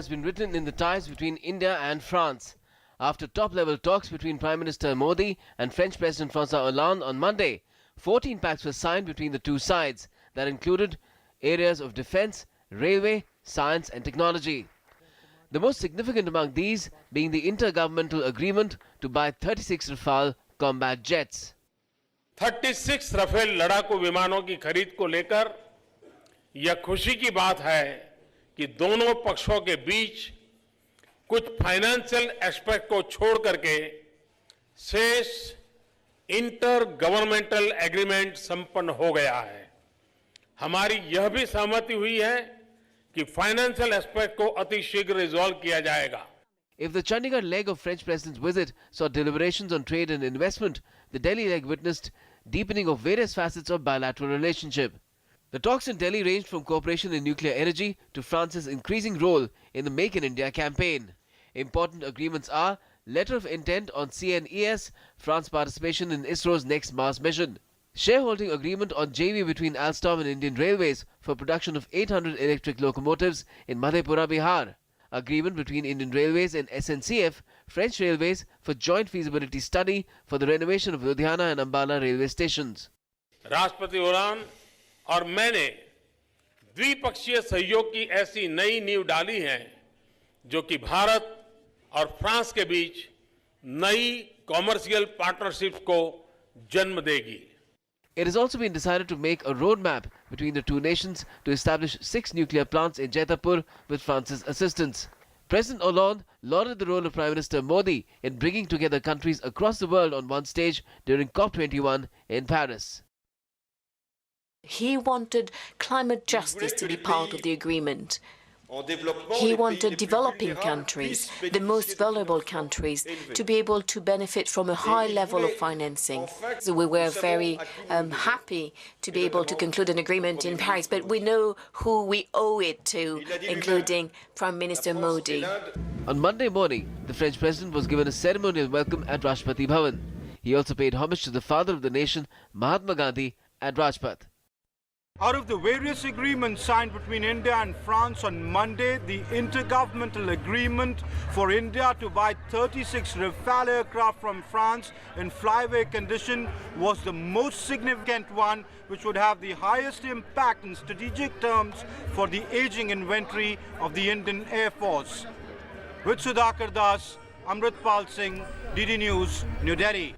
has been written in the ties between India and France. After top-level talks between Prime Minister Modi and French President François Hollande on Monday, 14 pacts were signed between the two sides that included areas of defence, railway, science and technology. The most significant among these being the intergovernmental agreement to buy 36 Rafale combat jets. 36 Rafale लड़ाकू विमानों की खरीद को लेकर यह खुशी की बात है कि दोनों पक्षों के बीच कुछ फाइनेंशियल एस्पेक्ट को छोड़ करके शेष इंटर गवर्नमेंटल एग्रीमेंट संपन्न हो गया है। हमारी यह भी सहमति हुई है कि फाइनेंशियल एस्पेक्ट को अति शीघ्र रिजॉल्व किया जाएगा। If the Chandigarh leg of French President's visit saw deliberations on trade and investment, the Delhi leg witnessed deepening of various facets of bilateral relationship. The talks in Delhi ranged from cooperation in nuclear energy to France's increasing role in the Make in India campaign. Important agreements are letter of intent on CNES, France's participation in ISRO's next Mars mission, shareholding agreement on JV between Alstom and Indian Railways for production of 800 electric locomotives in Madhepura, Bihar, agreement between Indian Railways and SNCF, French Railways for joint feasibility study for the renovation of Ludhiana and Ambala railway stations. राष्ट्रपति Hollande और मैंने द्विपक्षीय सहयोग की ऐसी नई नींव डाली है जो कि भारत और फ्रांस के बीच नई कॉमर्शियल पार्टनरशिप को जन्म देगी। It has also been decided to make a roadmap between the two nations to establish 6 nuclear plants in Jaitapur with France's assistance. President Hollande lauded the role of Prime Minister Modi in bringing together countries across the world on one stage during COP21 in Paris. He wanted climate justice to be part of the agreement. He wanted developing countries, the most vulnerable countries, to be able to benefit from a high level of financing. So we were very happy to be able to conclude an agreement in Paris, but we know who we owe it to, including Prime Minister Modi. On Monday morning, the French president was given a ceremonial welcome at Rashtrapati Bhavan. He also paid homage to the father of the nation, Mahatma Gandhi, at Rajpath. Out of the various agreements signed between India and France on Monday, the intergovernmental agreement for India to buy 36 Rafale aircraft from France in flyaway condition was the most significant one, which would have the highest impact in strategic terms for the aging inventory of the Indian Air Force. With Sudhakar Das, Amritpal Singh, DD News, New Delhi.